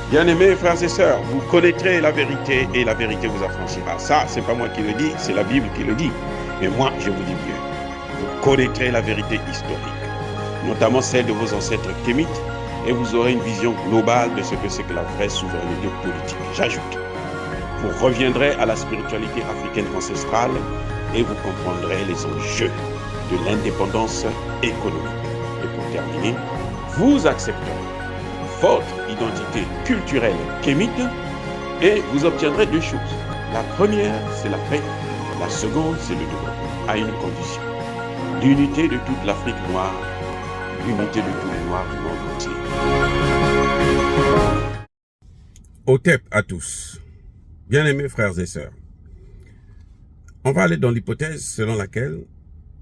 Bien-aimés frères et sœurs, vous connaîtrez la vérité et la vérité vous affranchira. Ça, c'est pas moi qui le dis, c'est la Bible qui le dit. Mais moi, je vous dis mieux. Vous connaîtrez la vérité historique, notamment celle de vos ancêtres kémites, et vous aurez une vision globale de ce que c'est que la vraie souveraineté politique. J'ajoute, vous reviendrez à la spiritualité africaine ancestrale et vous comprendrez les enjeux de l'indépendance économique. Et pour terminer, vous accepterez votre identité culturelle kémite et vous obtiendrez deux choses. La première, c'est la paix. La seconde, c'est le développement, à une condition. L'unité de toute l'Afrique noire, l'unité de tous les Noirs du monde entier. Otep à tous. Bien-aimés frères et sœurs. On va aller dans l'hypothèse selon laquelle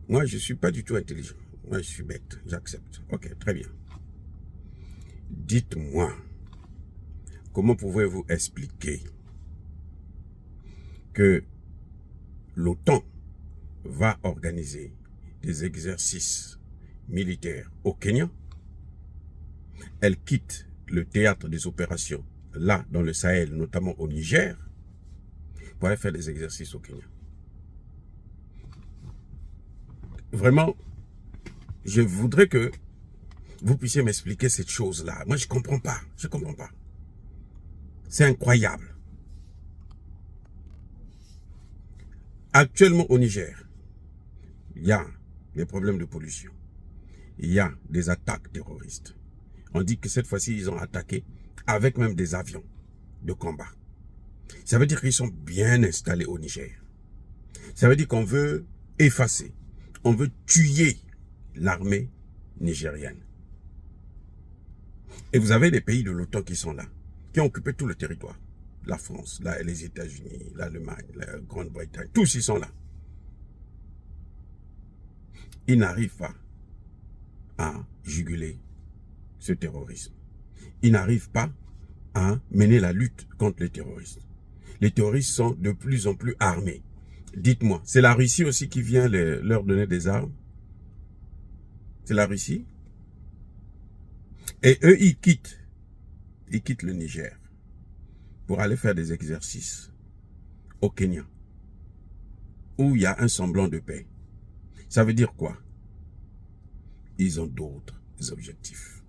moi je ne suis pas du tout intelligent. Moi je suis bête, j'accepte. Ok, très bien. Dites-moi, comment pouvez-vous expliquer que l'OTAN va organiser des exercices militaires au Kenya? Elle quitte le théâtre des opérations, là, dans le Sahel, notamment au Niger, pour aller faire des exercices au Kenya. Vraiment, je voudrais que vous puissiez m'expliquer cette chose-là. Moi, je ne comprends pas. Je ne comprends pas. C'est incroyable. Actuellement, au Niger, il y a des problèmes de pollution. Il y a des attaques terroristes. On dit que cette fois-ci, ils ont attaqué avec même des avions de combat. Ça veut dire qu'ils sont bien installés au Niger. Ça veut dire qu'on veut effacer, on veut tuer l'armée nigérienne. Et vous avez des pays de l'OTAN qui sont là, qui ont occupé tout le territoire. La France, les États-Unis, l'Allemagne, la Grande-Bretagne, tous ils sont là. Ils n'arrivent pas à juguler ce terrorisme. Ils n'arrivent pas à mener la lutte contre les terroristes. Les terroristes sont de plus en plus armés. Dites-moi, c'est la Russie aussi qui vient leur donner des armes? C'est la Russie? Et eux, ils quittent le Niger pour aller faire des exercices au Kenya, où il y a un semblant de paix. Ça veut dire quoi? Ils ont d'autres objectifs.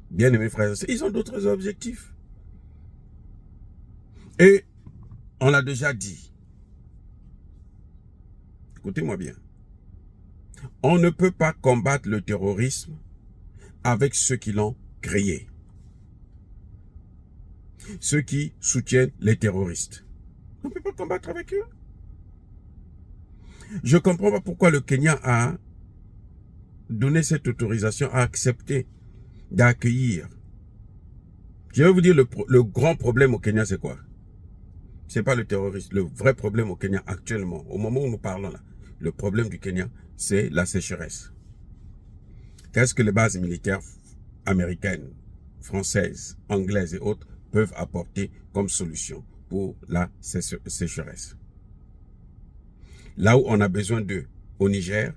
Bien aimés frères et sœurs, ils ont d'autres objectifs. Et on l'a déjà dit. Écoutez-moi bien. On ne peut pas combattre le terrorisme avec ceux qui l'ont créé. Ceux qui soutiennent les terroristes. On ne peut pas combattre avec eux. Je ne comprends pas pourquoi le Kenya a donné cette autorisation, a accepté d'accueillir. Je vais vous dire, le grand problème au Kenya, c'est quoi? Ce n'est pas le terrorisme. Le vrai problème au Kenya actuellement, au moment où nous parlons là, le problème du Kenya, c'est la sécheresse. Qu'est-ce que les bases militaires américaines, françaises, anglaises et autres peuvent apporter comme solution pour la sécheresse? Là où on a besoin d'eux, au Niger,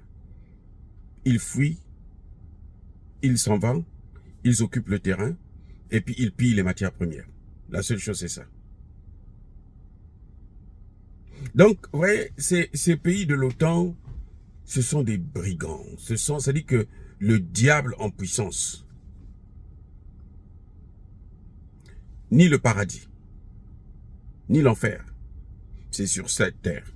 ils fuient, ils s'en vont, ils occupent le terrain et puis ils pillent les matières premières. La seule chose, c'est ça. Donc, vous voyez, ces pays de l'OTAN, ce sont des brigands. C'est-à-dire que le diable en puissance. Ni le paradis, ni l'enfer, c'est sur cette terre.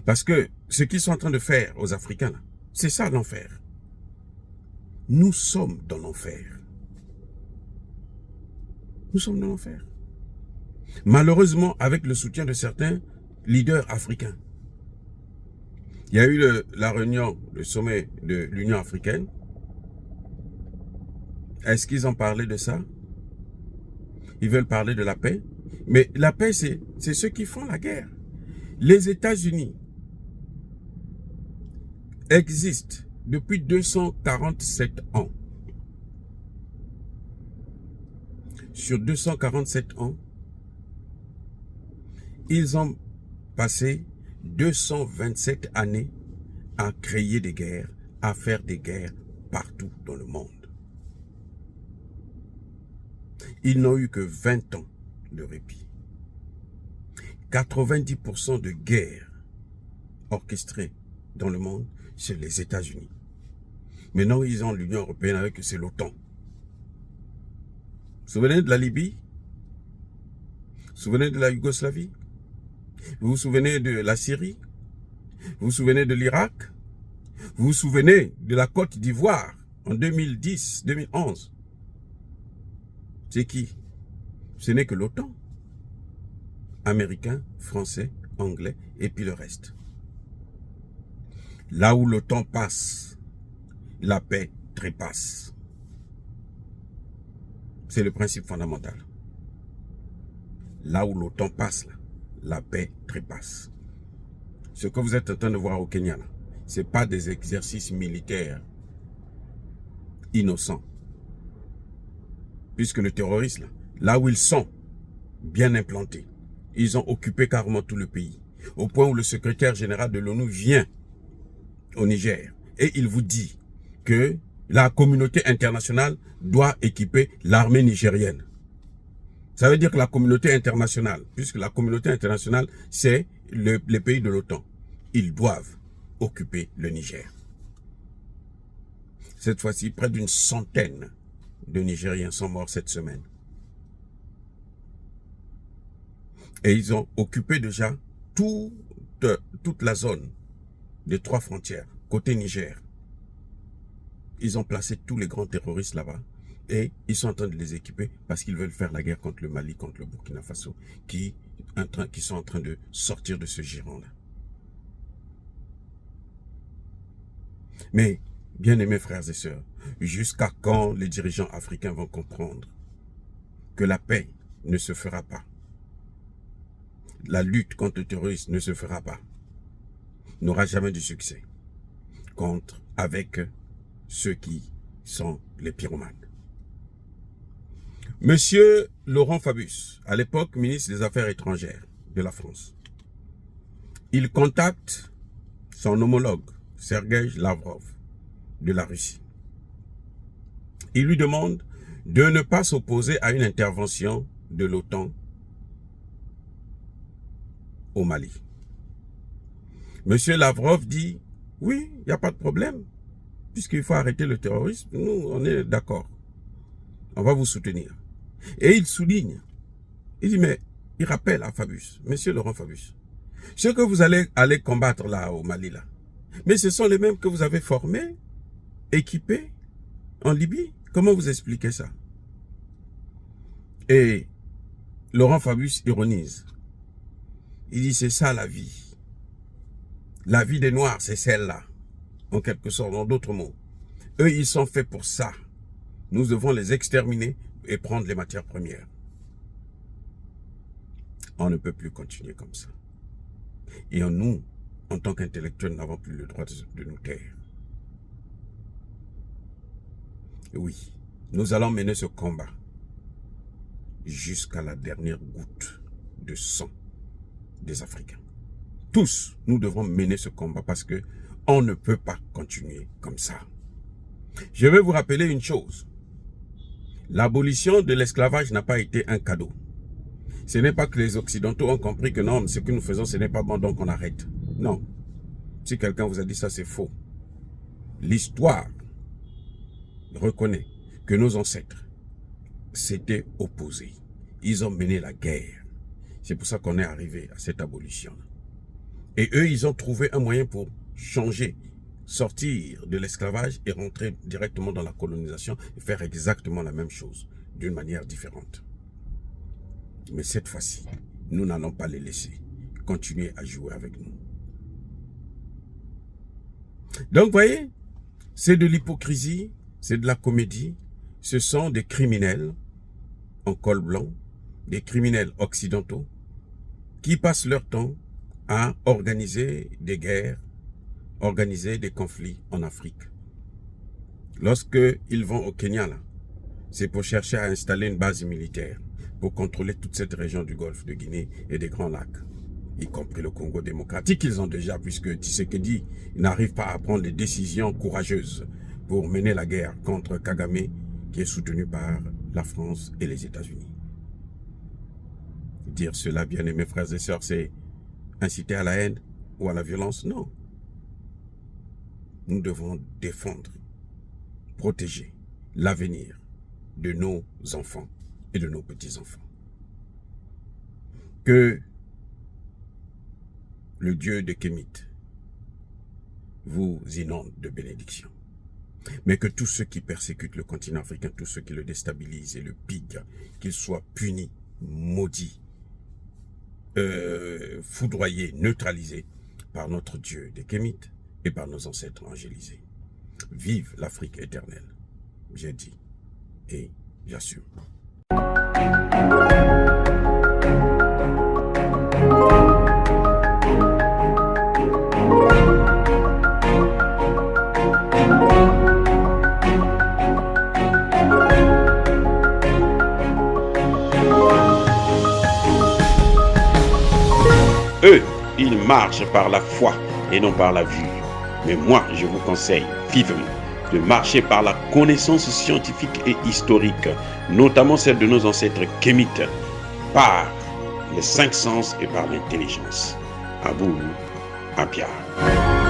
Parce que ce qu'ils sont en train de faire aux Africains, c'est ça l'enfer. Nous sommes dans l'enfer. Nous sommes dans l'enfer. Malheureusement, avec le soutien de certains leaders africains. Il y a eu la réunion, le sommet de l'Union africaine. Est-ce qu'ils ont parlé de ça? Ils veulent parler de la paix. Mais la paix, c'est ceux qui font la guerre. Les États-Unis existent depuis 247 ans. Sur 247 ans, ils ont passé 227 années à créer des guerres, à faire des guerres partout dans le monde. Ils n'ont eu que 20 ans de répit. 90% de guerres orchestrées dans le monde, c'est les États-Unis. Maintenant, ils ont l'Union européenne avec c'est l'OTAN. Vous vous souvenez de la Libye? Vous vous souvenez de la Yougoslavie? Vous vous souvenez de la Syrie? Vous vous souvenez de l'Irak? Vous vous souvenez de la Côte d'Ivoire en 2010, 2011? C'est qui? Ce n'est que l'OTAN. Américains, Français, Anglais et puis le reste. Là où l'OTAN passe, la paix trépasse. C'est le principe fondamental. Là où l'OTAN passe, là, la paix trépasse. Ce que vous êtes en train de voir au Kenya, ce n'est pas des exercices militaires innocents. Puisque les terroristes, là où ils sont bien implantés, ils ont occupé carrément tout le pays. Au point où le secrétaire général de l'ONU vient au Niger et il vous dit que la communauté internationale doit équiper l'armée nigérienne. Ça veut dire que la communauté internationale, puisque la communauté internationale, c'est les pays de l'OTAN, ils doivent occuper le Niger. Cette fois-ci, près d'une centaine de Nigériens sont morts cette semaine. Et ils ont occupé déjà toute la zone des 3 frontières, côté Niger. Ils ont placé tous les grands terroristes là-bas et ils sont en train de les équiper parce qu'ils veulent faire la guerre contre le Mali, contre le Burkina Faso, qui sont en train de sortir de ce giron-là. Mais, bien-aimés frères et sœurs, jusqu'à quand les dirigeants africains vont comprendre que la paix ne se fera pas? La lutte contre le terrorisme ne se fera pas, n'aura jamais de succès avec ceux qui sont les pyromanes. Monsieur Laurent Fabius, à l'époque ministre des Affaires étrangères de la France, il contacte son homologue, Sergueï Lavrov, de la Russie. Il lui demande de ne pas s'opposer à une intervention de l'OTAN au Mali. Monsieur Lavrov dit, oui, il n'y a pas de problème, puisqu'il faut arrêter le terrorisme, nous, on est d'accord. On va vous soutenir. Et il souligne, il dit, mais il rappelle à Fabius, monsieur Laurent Fabius, ce que vous allez combattre là au Mali, là, mais ce sont les mêmes que vous avez formés, équipés en Libye. Comment vous expliquez ça? Et Laurent Fabius ironise. Il dit, c'est ça la vie. La vie des Noirs, c'est celle-là. En quelque sorte, en d'autres mots. Eux, ils sont faits pour ça. Nous devons les exterminer et prendre les matières premières. On ne peut plus continuer comme ça. Et nous, en tant qu'intellectuels, n'avons plus le droit de nous taire. Oui, nous allons mener ce combat jusqu'à la dernière goutte de sang des Africains. Tous, nous devons mener ce combat parce que on ne peut pas continuer comme ça. Je vais vous rappeler une chose. L'abolition de l'esclavage n'a pas été un cadeau. Ce n'est pas que les Occidentaux ont compris que non, ce que nous faisons, ce n'est pas bon, donc on arrête. Non. Si quelqu'un vous a dit ça, c'est faux. L'histoire reconnaît que nos ancêtres s'étaient opposés. Ils ont mené la guerre. C'est pour ça qu'on est arrivé à cette abolition. Et eux, ils ont trouvé un moyen pour changer, sortir de l'esclavage et rentrer directement dans la colonisation et faire exactement la même chose, d'une manière différente. Mais cette fois-ci, nous n'allons pas les laisser continuer à jouer avec nous. Donc, vous voyez, c'est de l'hypocrisie, c'est de la comédie, ce sont des criminels en col blanc, des criminels occidentaux qui passent leur temps à organiser des guerres, organiser des conflits en Afrique. Lorsqu'ils vont au Kenya, là, c'est pour chercher à installer une base militaire pour contrôler toute cette région du Golfe de Guinée et des Grands Lacs. y compris le Congo démocratique, ils ont déjà, puisque Tshisekedi n'arrive pas à prendre les décisions courageuses pour mener la guerre contre Kagame, qui est soutenu par la France et les États-Unis. Dire cela, bien-aimés frères et sœurs, c'est inciter à la haine ou à la violence? Non. Nous devons défendre, protéger l'avenir de nos enfants et de nos petits-enfants. Que le Dieu de Kémit vous inonde de bénédictions. Mais que tous ceux qui persécutent le continent africain, tous ceux qui le déstabilisent et le pillent, qu'ils soient punis, maudits, foudroyés, neutralisés par notre Dieu de Kémit et par nos ancêtres angélisés. Vive l'Afrique éternelle, j'ai dit et j'assume. Eux, ils marchent par la foi et non par la vue. Mais moi, je vous conseille vivement de marcher par la connaissance scientifique et historique, notamment celle de nos ancêtres kémites, par les 5 sens et par l'intelligence. À vous, à Pierre.